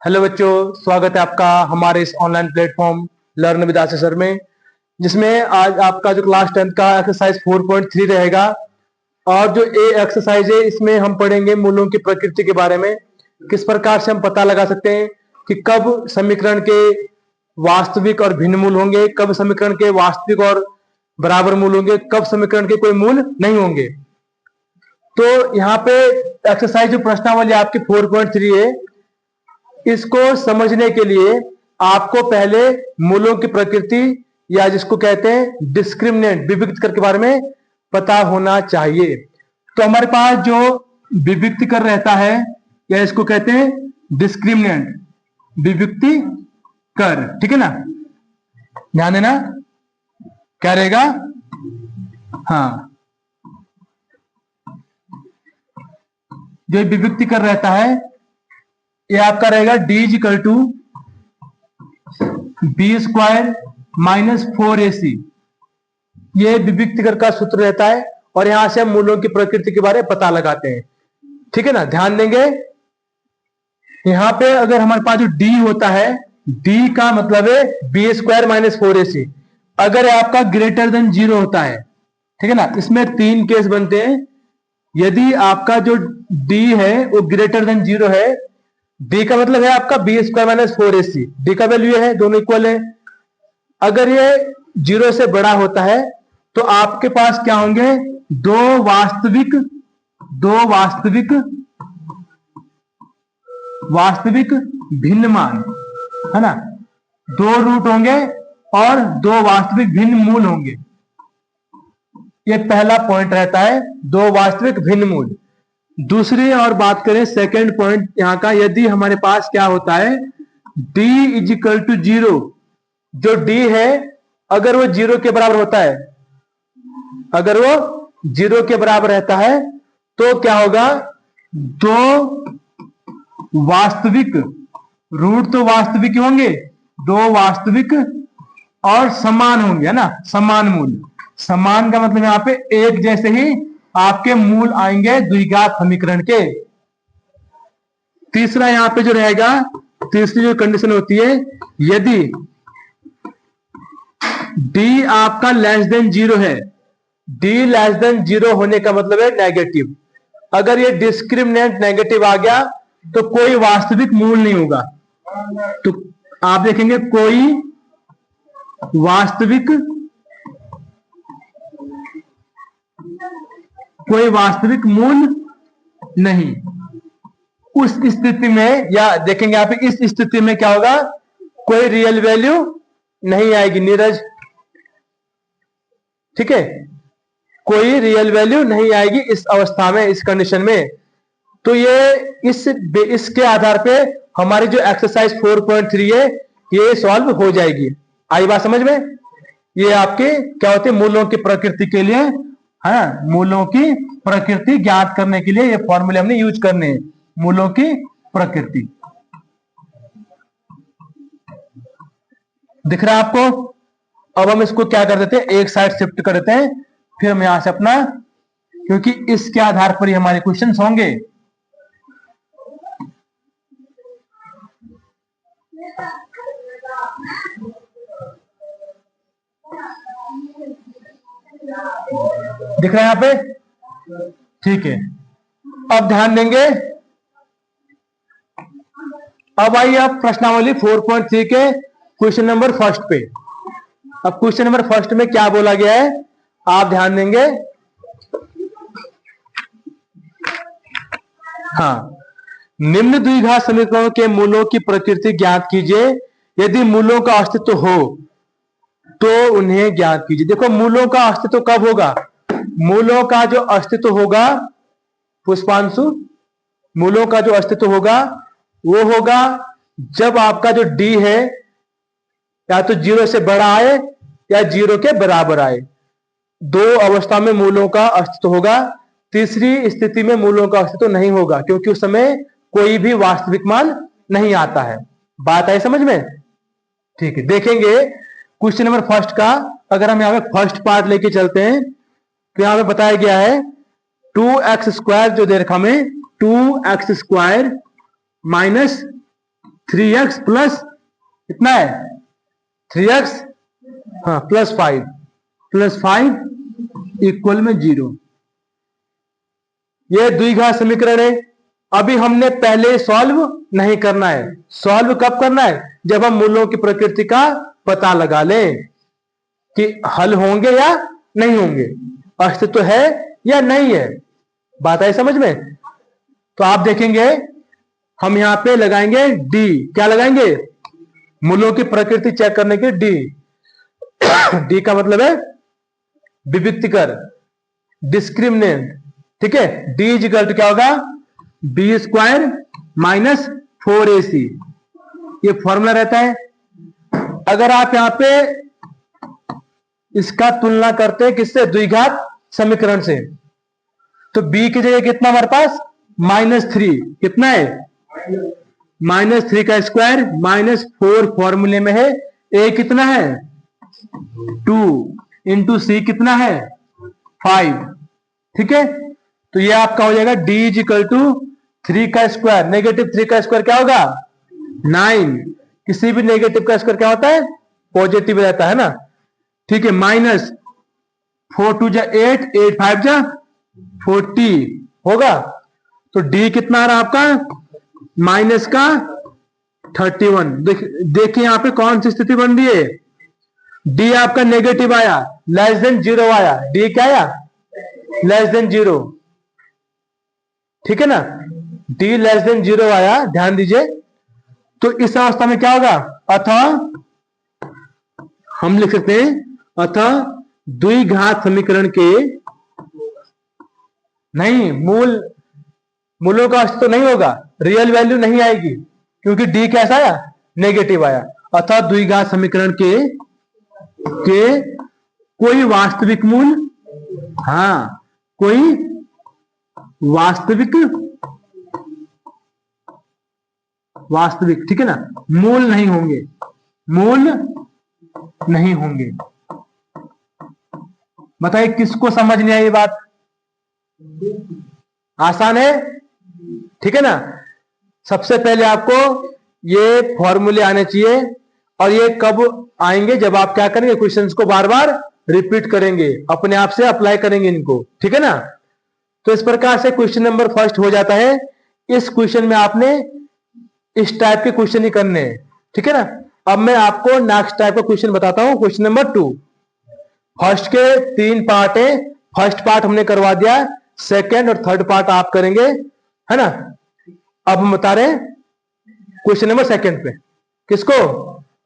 Hello बच्चों, स्वागत है आपका हमारे इस online platform learn with Ashish sir में, जिसमें आज आपका जो क्लास 10 का एक्सरसाइज 4.3 रहेगा। और जो ए एक्सरसाइज है इसमें हम पढ़ेंगे मूलों की प्रकृति के बारे में। किस प्रकार से हम पता लगा सकते हैं कि कब समीकरण के वास्तविक और भिन्न मूल होंगे, कब समीकरण के वास्तविक और बराबर मूल होंगे, कब समीकरण के कोई मूल नहीं होंगे। तो यहाँ पे एक्सरसाइज जो प्रश्नावली आपकी 4.3 है, इसको समझने के लिए आपको पहले मूलों की प्रकृति या जिसको कहते हैं डिस्क्रिमिनेंट विभक्त कर के बारे में पता होना चाहिए। तो हमारे पास जो विभक्त कर रहता है या इसको कहते हैं डिस्क्रिमिनेंट विभक्ति कर, ठीक है ना। ध्यान देना क्या रहेगा। हाँ, जो विभक्ति कर रहता है ये आपका रहेगा D is equal to B square minus 4ac। ये विभक्तिकर का सूत्र रहता है और यहां से हम मूलों की प्रकृति के बारे में पता लगाते हैं, ठीक है ना। ध्यान देंगे यहां पे अगर हमारे पास जो डी होता है, डी का मतलब है बी स्क्वायर माइनस 4ac। अगर आपका ग्रेटर देन 0 होता है, ठीक है ना, इसमें 3 केस बनते हैं। यदि आपका जो डी है वो ग्रेटर देन 0 है, डी का मतलब है आपका B square minus 4ac, D का वैल्यू है, दोनों इक्वल है। अगर ये 0 से बड़ा होता है तो आपके पास क्या होंगे, दो वास्तविक भिन्न मान, है ना। 2 रूट होंगे और 2 वास्तविक भिन्न मूल होंगे। ये पहला पॉइंट रहता है, 2 वास्तविक भिन्न मूल। दूसरी और बात करें सेकंड पॉइंट यहां का, यदि हमारे पास क्या होता है d इज इक्वल टू 0, जो d है अगर वो 0 के बराबर होता है, अगर वो 0 के बराबर रहता है तो क्या होगा, 2 वास्तविक रूट तो वास्तविक होंगे, 2 वास्तविक और समान होंगे, है ना, समान मूल। समान का मतलब यहां पे एक जैसे ही आपके मूल आएंगे द्विघात समीकरण के। तीसरा यहां पे जो रहेगा, तीसरी जो कंडीशन होती है, यदि d आपका लेस देन 0 है, d लेस देन 0 होने का मतलब है नेगेटिव। अगर ये डिस्क्रिमिनेंट नेगेटिव आ गया तो कोई वास्तविक मूल नहीं होगा। तो आप देखेंगे कोई वास्तविक मूल नहीं। उस स्थिति में, या देखेंगे आप इस स्थिति में क्या होगा, कोई रियल वैल्यू नहीं आएगी नीरज, ठीक है, कोई रियल वैल्यू नहीं आएगी इस अवस्था में, इस कंडीशन में। तो ये इसके आधार पे हमारी जो एक्सरसाइज 4.3 है ये सॉल्व हो जाएगी। आई बात समझ में। ये आपके क्या होते हैं, मूलों की प्रकृति के लिए, हाँ, मूलों की प्रकृति ज्ञात करने के लिए ये फॉर्मूले हमने यूज करने हैं, मूलों की प्रकृति। दिख रहा है आपको। अब हम इसको क्या कर देते हैं, एक साइड शिफ्ट कर देते हैं, फिर हम यहां से अपना, क्योंकि इसके आधार पर ही हमारे क्वेश्चंस होंगे। दिख रहा है यहां पे, ठीक है। अब ध्यान देंगे, अब आइए आप प्रश्नावली 4.3 के क्वेश्चन नंबर फर्स्ट पे। अब क्वेश्चन नंबर फर्स्ट में क्या बोला गया है, आप ध्यान देंगे। हाँ, निम्न द्विघात समीकरणों के मूलों की प्रकृति ज्ञात कीजिए, यदि मूलों का अस्तित्व हो तो उन्हें ज्ञात कीजिए। देखो मूलों का अस्तित्व कब होगा, मूलों का जो अस्तित्व होगा पुष्पांशु, मूलों का जो अस्तित्व होगा वो होगा जब आपका जो d है या तो 0 से बड़ा आए या 0 के बराबर आए। 2 अवस्था में मूलों का अस्तित्व होगा। तीसरी स्थिति में मूलों का अस्तित्व नहीं होगा, क्योंकि उस समय कोई भी वास्तविक मान नहीं आता है। बात आई समझ में, ठीक है। देखेंगे क्वेश्चन नंबर फर्स्ट का, अगर हम यहाँ पे फर्स्ट पार्ट लेके चलते हैं तो यहाँ पे बताया गया है 2x² जो दे रखा में 2x² माइनस 3x प्लस कितना है 3x, हाँ प्लस 5 इक्वल में 0। ये द्विघात समीकरण है। अभी हमने पहले सॉल्व नहीं करना है। सॉल्व कब करना है? जब हम मूलों की प्रकृति का पता लगा लें कि हल होंगे या नहीं होंगे, अस्तित्व है या नहीं है। बात आई समझ में? तो आप देखेंगे हम यहां पे लगाएंगे डी। क्या लगाएंगे? मूलों की प्रकृति चेक करने के डी। डी का मतलब है विविक्तिकर, डिस्क्रिमिनेंट। ठीक है, डी इक्वल टू क्या होगा? b² minus 4ac। ये फॉर्मूला रहता है। अगर आप यहां पे इसका तुलना करते हैं किससे? द्विघात समीकरण से, तो b की जगह कितना हमारे पास? -3। कितना है? -3 का स्क्वायर माइनस 4 फॉर्मूले में है। a कितना है? 2 इंटू सी कितना है? 5। ठीक है, तो ये आपका हो जाएगा d इक्वल टू 3 का स्क्वायर, नेगेटिव 3 का स्क्वायर क्या होगा? 9। किसी भी नेगेटिव का स्क्वायर क्या होता है? पॉजिटिव रहता है ना। ठीक है, माइनस 4 2 जा 8, 8 5 जा 40 होगा। तो d कितना आ रहा आपका? माइनस का 31। देखिए यहां पे कौन सी स्थिति बन रही है? d आपका नेगेटिव आया, लेस देन 0 आया। d क्या आया? Less than 0। ठीक है ना, d लेस देन 0 आया, ध्यान दीजिए। तो इस अवस्था में क्या होगा? अतः हम लिख सकते हैं अतः द्विघात समीकरण के नहीं मूलों का अस्तित्व नहीं होगा, रियल वैल्यू नहीं आएगी, क्योंकि d कैसा आया? नेगेटिव आया। अतः द्विघात समीकरण के कोई वास्तविक मूल, हाँ कोई वास्तविक, ठीक है ना, मूल नहीं होंगे, मूल नहीं होंगे। बताइए किसको समझ नहीं आई ये बात? आसान है, ठीक है ना। सबसे पहले आपको ये फॉर्मूले आने चाहिए, और ये कब आएंगे? जब आप क्या करेंगे? क्वेश्चंस को बार बार रिपीट करेंगे, अपने आप से अप्लाई करेंगे इनको, ठीक है ना। तो इस प्रकार से क्वेश्चन नंबर फर्स्ट हो जाता है। इस क्वेश्चन में आपने इस टाइप के क्वेश्चन ही करने हैं, ठीक है ना। अब मैं आपको नेक्स्ट टाइप का क्वेश्चन बताता हूं, क्वेश्चन नंबर 2। फर्स्ट के 3 पार्ट है, फर्स्ट पार्ट हमने करवा दिया, सेकेंड और थर्ड पार्ट आप करेंगे, है ना। अब हम बता रहे हैं क्वेश्चन नंबर सेकेंड पे। किसको?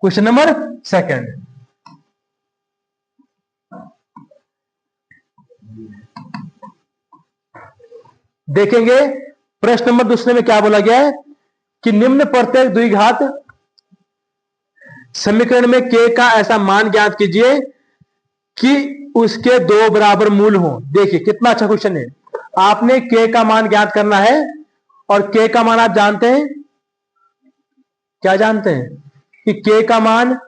Question number second. देखेंगे प्रश्न नंबर दूसरे में क्या बोला गया है कि निम्न प्रत्येक द्विघात समीकरण में k का ऐसा मान ज्ञात कीजिए कि उसके 2 बराबर मूल हो। देखिए कितना अच्छा क्वेश्चन है। आपने k का मान ज्ञात करना है, और k का मान आप जानते हैं, क्या जानते हैं? कि k का मान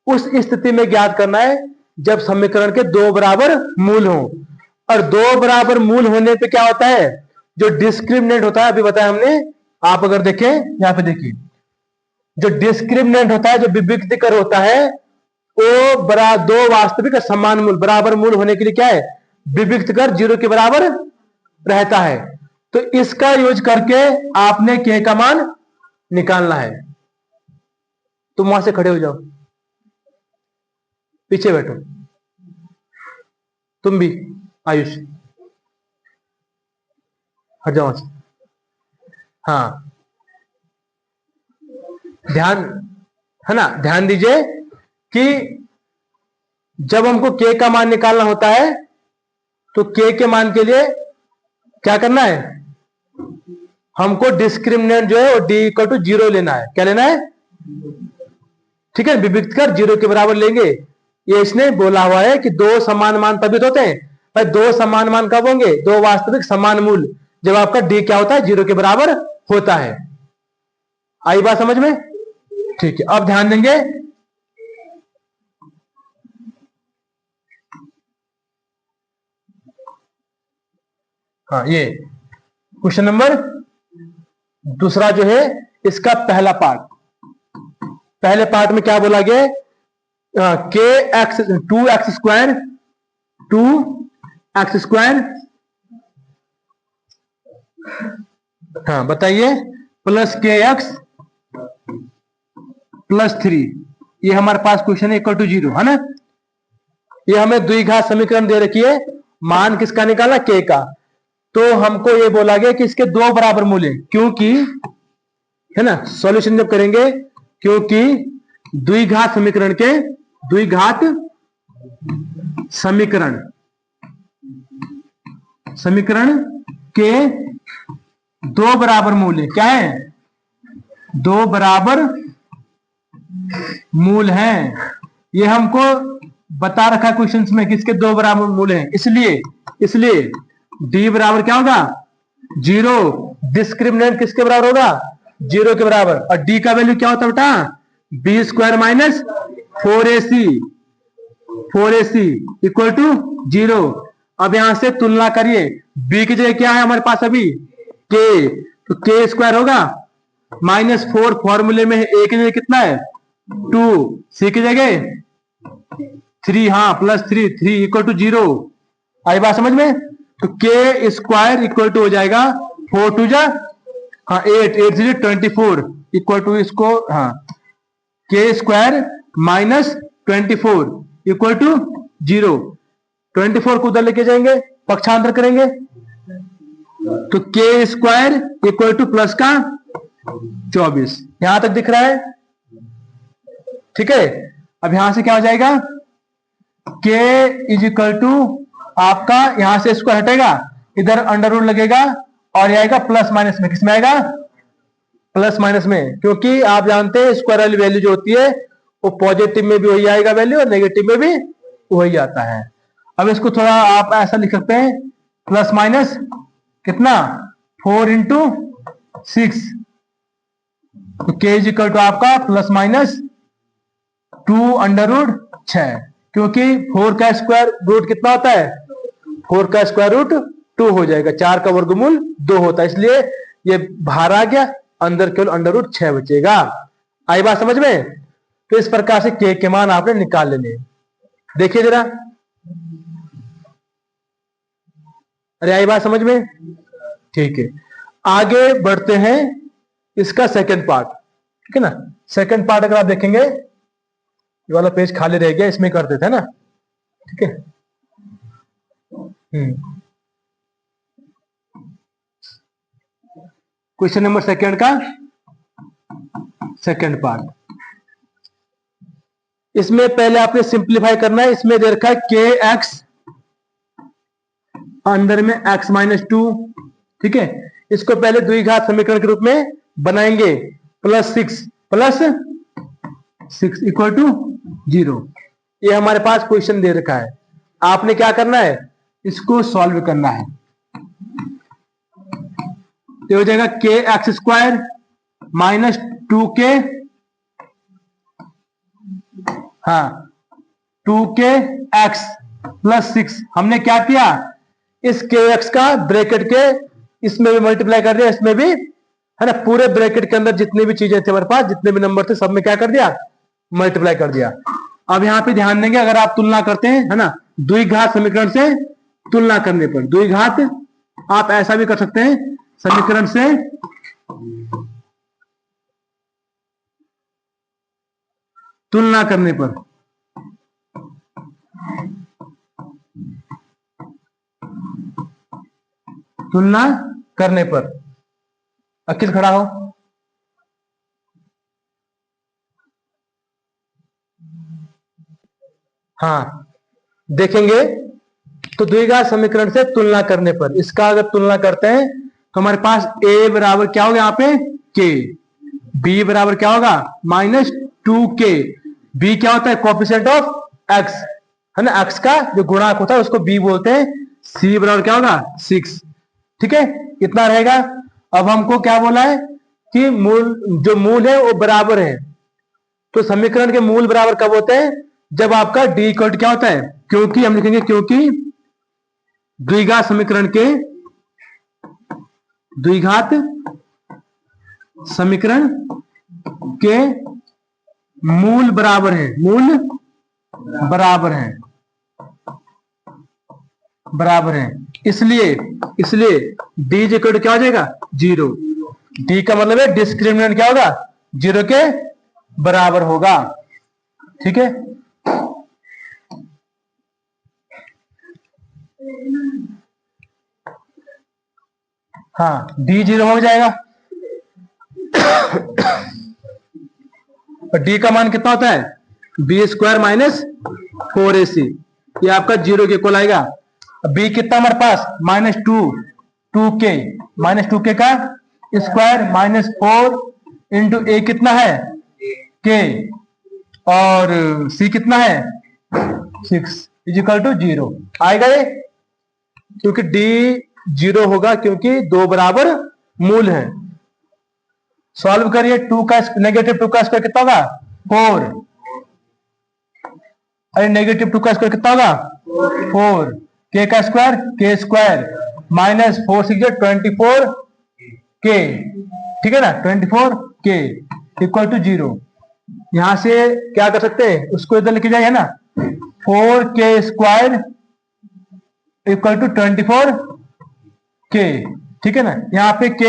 उस स्थिति में ज्ञात करना है जब समीकरण के 2 बराबर मूल हो। और 2 बराबर मूल होने पे क्या होता है? जो डिस्क्रिमिनेंट होता है, अभी बताया हमने। आप अगर देखें यहां पे, देखिए जो डिस्क्रिमिनेंट होता है, जो विविक्तिकर होता है, वो 2 वास्तविक समान मूल बराबर मूल होने के लिए क्या है? विविक्तिकर 0 के बराबर रहता है। तो इसका यूज करके आपने k का मान निकालना है। तुम वहां से खड़े हो जाओ, पीछे बैठो, तुम भी आयुष हट जाओ वहां से। हाँ ध्यान, है ना, ध्यान दीजिए कि जब हमको k का मान निकालना होता है, तो k के मान के लिए क्या करना है? हमको डिस्क्रिमिनेंट जो है वो d इक्वल टू 0 लेना है। क्या लेना है? ठीक है, विविक्तकर 0 के बराबर लेंगे। ये इसने बोला हुआ है कि 2 समान मान तभी तो होते हैं भाई। 2 समान मान कब होंगे? 2 वास्तविक समान मूल, जब आपका d क्या होता है? 0 के बराबर होता है। आई बात समझ में? ठीक है, अब ध्यान देंगे। हाँ, ये क्वेश्चन नंबर दूसरा जो है इसका पहला पार्ट, पहले पार्ट में क्या बोला गया, के एक्स 2x स्क्वायर हाँ बताइए प्लस के एक्स प्लस 3, ये हमारे पास क्वेश्चन है इक्वल टू 0 है ना। ये हमें द्विघात समीकरण दे रखी है, मान किसका निकाला, के का। तो हमको ये बोला गया कि इसके दो बराबर मूल्य, क्योंकि है ना सॉल्यूशन जब करेंगे, क्योंकि द्विघात समीकरण के दो बराबर मूल्य क्या है, दो बराबर मूल हैं। ये हमको बता रखा है क्वेश्चंस में किसके दो बराबर मूल्य हैं, इसलिए डी बराबर क्या होगा 0, डिस्क्रिमिनेंट किसके बराबर होगा 0 के बराबर, और डी का वैल्यू क्या होता है बेटा, B square minus 4ac equal to 0। अब यहां से तुलना करिए, बी की जगह क्या है हमारे पास अभी के, तो के स्क्वायर होगा -4, फॉर्मूले में ए की जगह कितना है 2, सी की जगह 3, हाँ प्लस 3 इक्वल टू 0। आई बात समझ में, तो के स्क्वायर इक्वल टू हो जाएगा 4 2 जा हाँ 8 8 0 24 इक्वल टू इसको हाँ के स्क्वायर -24 इक्वल टू 0। 24 को उधर लेके जाएंगे, पक्षांतर करेंगे तो के स्क्वायर इक्वल टू प्लस का 24, यहां तक दिख रहा है, ठीक है। अब यहां से क्या हो जाएगा, के इज इक्वल टू आपका, यहां से स्क्वायर हटेगा, इधर अंडर रूट लगेगा और ये आएगा प्लस माइनस में, किसमें आएगा प्लस माइनस में, क्योंकि आप जानते हैं स्क्वायर वाली वैल्यू जो होती है वो पॉजिटिव में भी वही आएगा वैल्यू और नेगेटिव में भी वही आता है। अब इसको थोड़ा आप ऐसा लिख सकते हैं, प्लस माइनस कितना 4 इंटू 6, तो के इज इक्वल टू आपका प्लस माइनस 2 अंडर रूट 6, क्योंकि 4 का स्क्वायर रूट कितना होता है, 4 का स्क्वायर रूट 2 हो जाएगा, 4 का वर्गमूल 2 होता है, इसलिए ये बाहर आ गया, अंदर केवल अंडर रूट 6 बचेगा। आई बात समझ में, तो इस प्रकार से के मान आपने निकाल लेने। देखिए जरा, अरे आई बात समझ में, ठीक है। आगे बढ़ते हैं, इसका सेकंड पार्ट, ठीक है ना। सेकंड पार्ट अगर आप देखेंगे, ये वाला पेज खाली रह गया, इसमें करते थे ना, ठीक है। क्वेश्चन नंबर सेकंड का सेकंड पार्ट, इसमें पहले आपने सिंप्लीफाई करना है। इसमें दे रखा है के एक्स अंदर में x -2, ठीक है। इसको पहले द्विघात समीकरण के रूप में बनाएंगे, प्लस 6 इक्वल टू 0। ये हमारे पास क्वेश्चन दे रखा है, आपने क्या करना है, इसको सॉल्व करना है। तो हो जाएगा के एक्स स्क्वायर -2k हाँ 2k x प्लस 6। हमने क्या किया, इस के एक्स का ब्रैकेट के इसमें भी मल्टीप्लाई कर दिया, इसमें भी है ना, पूरे ब्रैकेट के अंदर जितनी भी चीजें थी हमारे पास, जितने भी नंबर थे, सब में क्या कर दिया, मल्टीप्लाई कर दिया। अब यहां पे ध्यान देंगे, अगर आप तुलना करते हैं है ना, द्विघात समीकरण से तुलना करने पर, द्विघात आप ऐसा भी कर सकते हैं, समीकरण से तुलना करने पर, तुलना करने पर, अखिल खड़ा हो, हाँ देखेंगे। तो द्विघात समीकरण से तुलना करने पर, इसका अगर तुलना करते हैं तो हमारे पास a बराबर क्या होगा, यहाँ पे k, b बराबर क्या होगा -2k, b क्या होता है कोएफिशिएंट ऑफ x है ना, x का जो गुणांक होता है उसको b बोलते हैं, c बराबर क्या होगा 6, ठीक है, इतना रहेगा। अब हमको क्या बोला है कि जो मूल है वो बराबर है, तो समीकरण के मूल बराबर कब होते हैं, जब आपका डी इक्वल क्या होता है, क्योंकि हम लिखेंगे क्योंकि द्विघात समीकरण के द्विघात समीकरण के मूल बराबर है, मूल बराबर है। इसलिए d इक्वल क्या हो जाएगा, 0। d का मतलब है डिस्क्रिमिनेंट क्या होगा, 0 के बराबर होगा। ठीक है, हाँ d 0 हो जाएगा। और d का मान कितना होता है, b स्क्वायर माइनस 4ac, ये आपका 0 के इक्वल आएगा। b कितना हमारे पास, -2k का स्क्वायर माइनस 4 इंटू a कितना है, k, और c कितना है 6 इजिकल टू 0 आएगा ये, क्योंकि d 0 होगा क्योंकि दो बराबर मूल है। सॉल्व करिए, नेगेटिव 2 का स्क्वायर कितना होगा 4, अरे नेगेटिव 2 का स्क्वायर कितना होगा 4, k का square k square minus 4 6 24 k, ठीक है ना, 24 k इक्वल टू 0। यहां से क्या कर सकते हैं, उसको इधर लेके जाइए ना, 4k square equal to 24 k, ठीक है ना। यहाँ पे k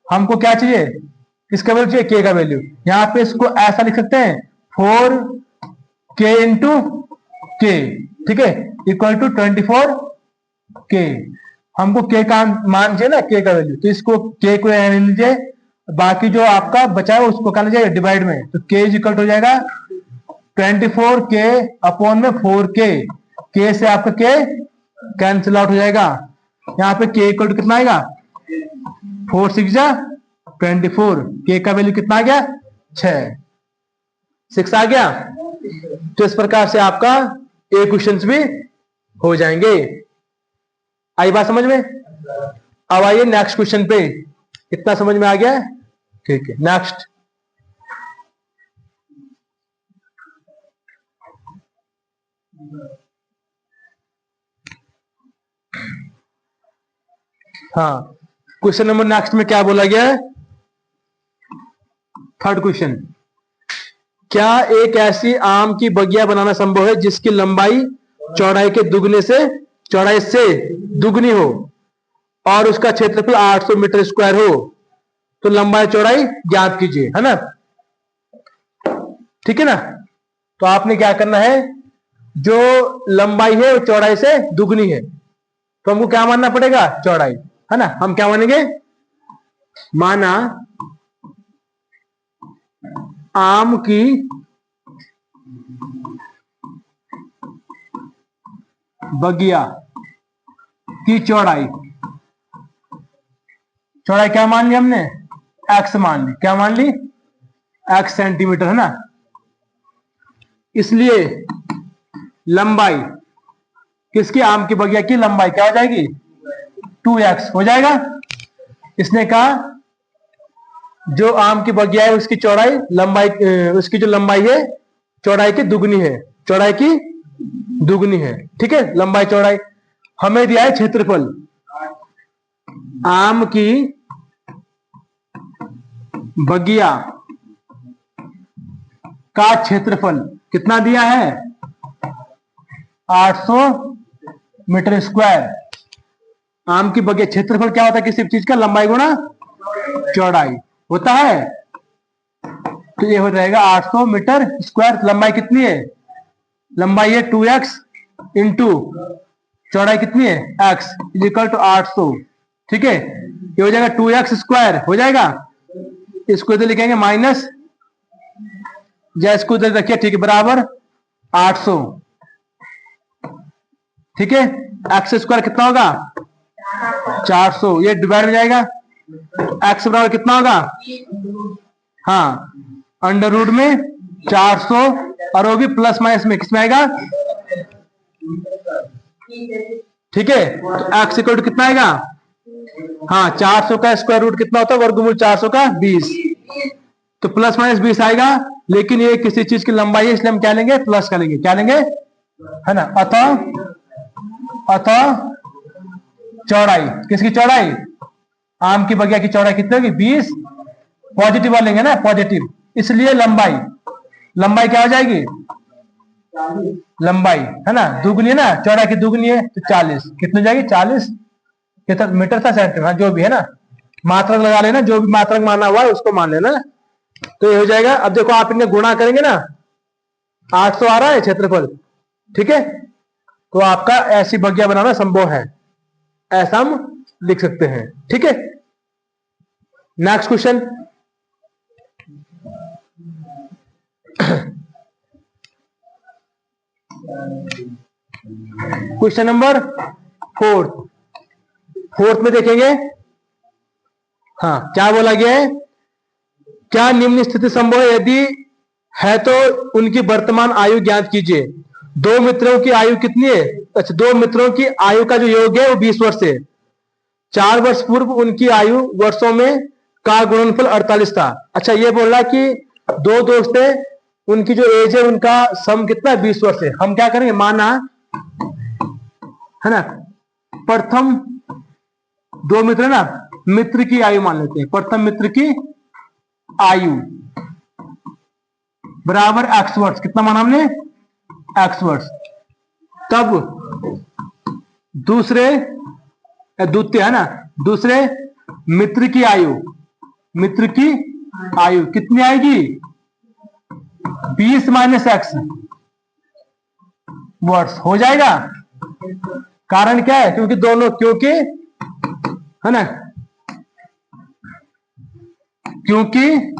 हमको क्या चाहिए, किसका वैल्यू चाहिए, k का वैल्यू। यहाँ पे इसको ऐसा लिख सकते हैं 4k इंटू k, ठीक है, इक्वल टू 24 k। हमको k का मान चाहिए ना, k का वैल्यू, तो इसको k को ले लीजिए, बाकी जो आपका बचा है उसको क्या लीजिए डिवाइड में, तो k इक्वल हो जाएगा 24k अपॉन में 4k, k से आपका k कैंसिल आउट हो जाएगा। यहाँ पे k इक्वल कितना आएगा 4 6 24, k का वैल्यू कितना आ गया 6 आ गया। तो इस प्रकार से आपका ए क्वेश्चंस भी हो जाएंगे। आई बात समझ में। अब आइए नेक्स्ट क्वेश्चन पे, इतना समझ में आ गया, ठीक है। नेक्स्ट, हाँ क्वेश्चन नंबर नेक्स्ट में क्या बोला गया है, थर्ड क्वेश्चन, क्या एक ऐसी आम की बगिया बनाना संभव है जिसकी लंबाई चौड़ाई से दुगनी हो और उसका क्षेत्रफल 800 मीटर स्क्वायर हो, तो लंबाई चौड़ाई ज्ञात कीजिए, है ना। ठीक है ना, तो आपने क्या करना है, जो लंबाई है वो चौड़ाई से दुगनी है, तो हमको क्या मानना पड़ेगा, चौड़ाई, है ना। हम क्या मानेंगे, माना आम की बगिया की चौड़ाई क्या मान ली हमने, x मान ली, क्या मान ली, x सेंटीमीटर, है ना। इसलिए लंबाई किसकी, आम की बगिया की लंबाई क्या हो जाएगी 2x हो जाएगा। इसने कहा जो आम की बगिया है उसकी चौड़ाई लंबाई, उसकी जो लंबाई है चौड़ाई की दुगनी है, चौड़ाई की दुगनी है, ठीक है, लंबाई चौड़ाई। हमें दिया है क्षेत्रफल, आम की बगिया का क्षेत्रफल कितना दिया है 800 मीटर स्क्वायर। आम की बगिया क्षेत्रफल क्या होता है, किसी चीज का लंबाई गुणा चौड़ाई होता है, तो ये हो जाएगा 800 मीटर स्क्वायर। लंबाई कितनी है, लंबाई है 2x इंटू चौड़ाई कितनी है x इक्वल टू 800, ठीक है। ये हो जाएगा 2x स्क्वायर हो जाएगा, इसको इधर लिखेंगे माइनस, या इसको इधर रखिए, ठीक है, बराबर 800, ठीक है। x स्क्वायर कितना होगा 400, ये डिवाइड हो जाएगा, x बराबर कितना होगा, हाँ अंडर रूट में 400, और वो भी प्लस माइनस में किसमें आएगा, ठीक है। तो x इक्वल टू कितना आएगा, हाँ 400 का स्क्वायर रूट कितना होता है, वर्गमूल 400 का 20, तो प्लस माइनस 20 आएगा। लेकिन ये किसी चीज की लंबाई है इसलिए हम क्या लेंगे, प्लस का लेंगे, क्या लेंगे, है ना। अतः चौड़ाई, किसकी चौड़ाई आम की बगिया की चौड़ाई कितनी होगी 20, पॉजिटिव वाले लेंगे ना पॉजिटिव, इसलिए लंबाई, लंबाई क्या हो जाएगी, लंबाई है ना दुगनी है ना, चौड़ाई की दुगनी है तो 40, कितनी हो जाएगी 40 मीटर था सेंटीमीटर, जो भी है ना, मात्रक लगा लेना, जो भी मात्रक माना हुआ है उसको मान लेना। तो ये हो जाएगा। अब देखो आप इनके गुणा करेंगे ना, 800 आ रहा है क्षेत्रफल, ठीक है, तो आपका ऐसी बगिया बनाना संभव है, ऐसा हम लिख सकते हैं, ठीक है। नेक्स्ट क्वेश्चन, क्वेश्चन नंबर 4 में देखेंगे। हाँ, क्या बोला गया है, क्या निम्न स्थिति संभव है, यदि है तो उनकी वर्तमान आयु ज्ञात कीजिए। दो मित्रों की आयु कितनी है, अच्छा, दो मित्रों की आयु का जो योग है वो 20 वर्ष है। 4 वर्ष पूर्व उनकी आयु वर्षों में का गुणनफल 48 था। अच्छा, ये बोला कि दो दोस्त है, उनकी जो एज है उनका सम कितना है 20 वर्ष है। हम क्या करेंगे, माना है ना, प्रथम दो मित्र है ना, मित्र की आयु मान लेते हैं, प्रथम मित्र की आयु बराबर x वर्ष, कितना माना हमने x वर्ष। तब दूसरे द्वितीय है ना, दूसरे मित्र की आयु, मित्र की आयु कितनी आएगी 20 माइनस एक्स वर्ष हो जाएगा। कारण क्या है, क्योंकि दोनों, क्योंकि है ना, क्योंकि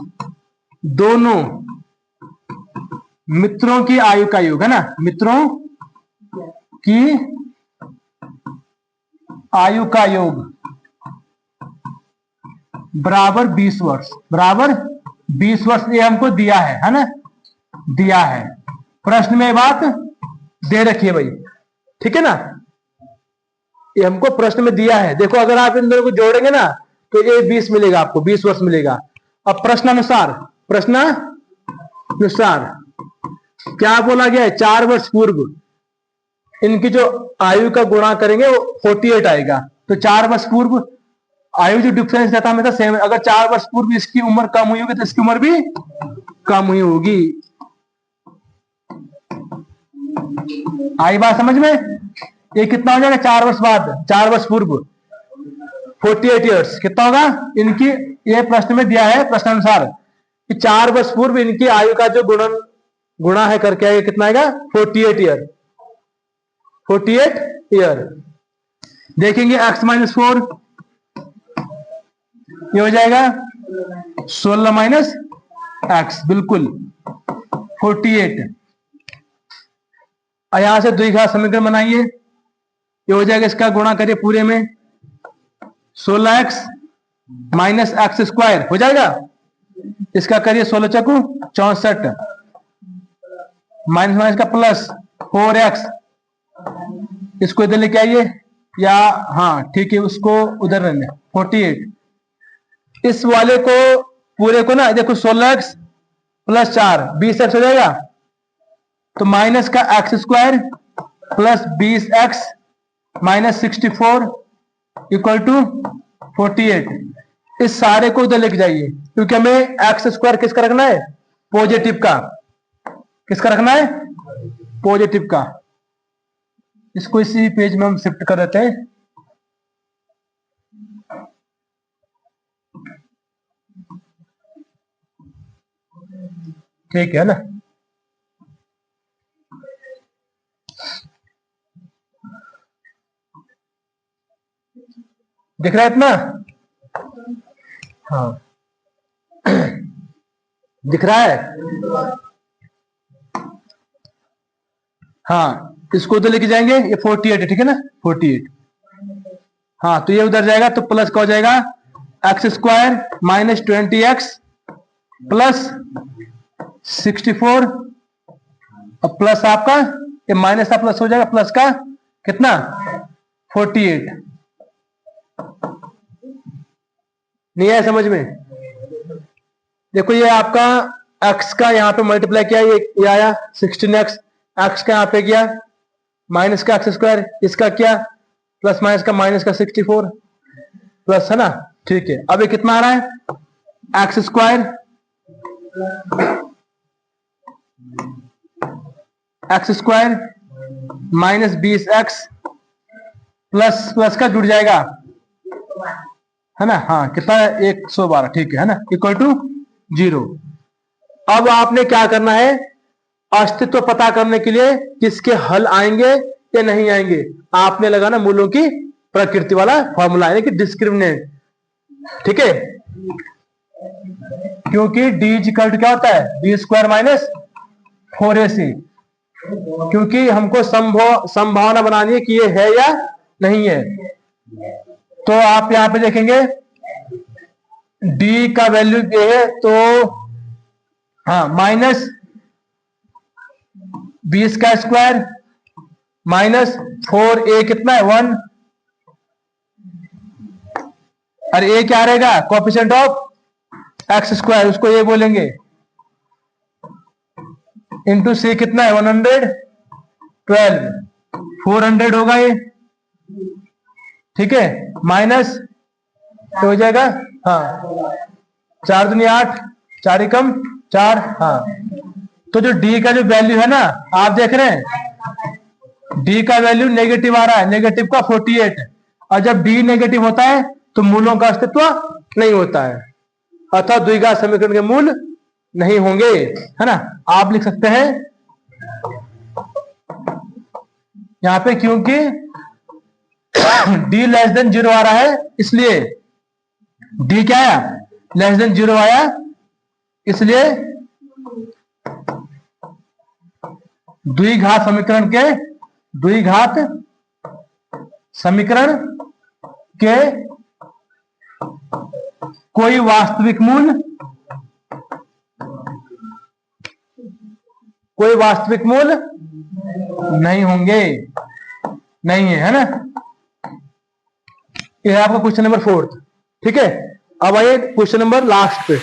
दोनों मित्रों की आयु का योग है ना, मित्रों की आयु का योग बराबर 20 वर्ष, बराबर 20 वर्ष ये हमको दिया है ना, दिया है। प्रश्न में बात दे रखी है भाई, ठीक है ना, ये हमको प्रश्न में दिया है। देखो अगर आप इन दोनों को जोड़ेंगे ना तो ये 20 मिलेगा, आपको 20 वर्ष मिलेगा। अब प्रश्नानुसार, प्रश्नानुसार क्या बोला गया है, 4 वर्ष पूर्व इनकी जो आयु का गुणा करेंगे वो 48 आएगा। तो 4 वर्ष पूर्व आयु जो डिफरेंस रहता है हमेशा सेम है। अगर 4 वर्ष पूर्व इसकी उम्र कम हुई होगी तो इसकी उम्र भी कम हुई होगी। आई बात समझ में, ये कितना हो जाएगा 4 वर्ष बाद, 4 वर्ष पूर्व 48 ईयर्स कितना होगा इनकी, ये प्रश्न में दिया है प्रश्नानुसार कि 4 वर्ष पूर्व इनकी आयु का जो गुणा है करके आएगा, कितना आएगा 48 ईयर, 48 ईयर। देखेंगे x माइनस 4, ये हो जाएगा 16 माइनस एक्स, बिल्कुल 48। यहां से द्विघात समीकरण बनाइए, ये हो जाएगा, इसका गुणा करिए पूरे में 16x माइनस एक्स स्क्वायर हो जाएगा, इसका करिए 16 चकू 64, माइनस माइनस का प्लस 4x, इसको इधर लेके आइए, या हाँ ठीक है उसको उधर रहने 48। इस वाले को पूरे को ना देखो 16x प्लस 4 20x हो जाएगा, तो माइनस का X square plus 20x minus 64 equal to 48। इस सारे को उधर लेके जाइए, क्योंकि हमें एक्स स्क्वायर किसका रखना है, पॉजिटिव का, किसका रखना है, पॉजिटिव का। इसको इसी पेज में हम शिफ्ट कर देते हैं। ठीक है ना, दिख रहा है इतना, हाँ दिख रहा है, हाँ इसको उधर लेके जाएंगे, ये 48 है, ठीक है ना 48, हाँ तो ये उधर जाएगा तो प्लस का हो जाएगा x square minus 20x plus 64, अब प्लस आपका ये माइनस का प्लस हो जाएगा, प्लस का कितना 48। नहीं आया समझ में, देखो ये आपका x का यहाँ पे मल्टीप्लाई किया, ये आया 16x, x का यहाँ पे किया माइनस का एक्स स्क्वायर, इसका क्या प्लस माइनस का 64 प्लस है ना, ठीक है, अब ये कितना आ रहा है, x square minus 20x plus plus का जुड़ जाएगा, है ना, हाँ कितना है 112, ठीक है ना, इक्वल टू 0। अब आपने क्या करना है, अस्तित्व पता करने के लिए किसके हल आएंगे या नहीं आएंगे, आपने लगाना मूलों की प्रकृति वाला फॉर्मूला, यानी कि डिस्क्रिमिनेंट, ठीक है, क्योंकि डी इक्वल टू क्या होता है, बी स्क्वायर माइनस 4ac, क्योंकि हमको संभावना बनानी है कि ये है या नहीं है। तो आप यहां पे देखेंगे डी का वैल्यू ये है, तो हाँ माइनस 20 का स्क्वायर माइनस 4a कितना है 1, और ए क्या रहेगा, कोएफिशिएंट ऑफ एक्स स्क्वायर, उसको ये बोलेंगे, इंटू सी कितना है 112, 400 होगा ये, ठीक है, माइनस तो हो जाएगा, हाँ 4 दूनी 8, 4 एकम 4, हाँ, तो जो डी का जो वैल्यू है ना, आप देख रहे हैं डी का वैल्यू नेगेटिव आ रहा है, नेगेटिव का 48, और जब डी नेगेटिव होता है तो मूलों का अस्तित्व नहीं होता है, अतः द्विघात समीकरण के मूल नहीं होंगे, है ना। आप लिख सकते हैं यहां पे, क्योंकि डी लेस देन 0 आ रहा है, इसलिए डी क्या आया, लेस देन 0 आया, इसलिए द्विघात समीकरण के कोई वास्तविक मूल नहीं होंगे, नहीं है ना। ये है आपका क्वेश्चन नंबर 4, ठीक है। अब आइए क्वेश्चन नंबर लास्ट पे।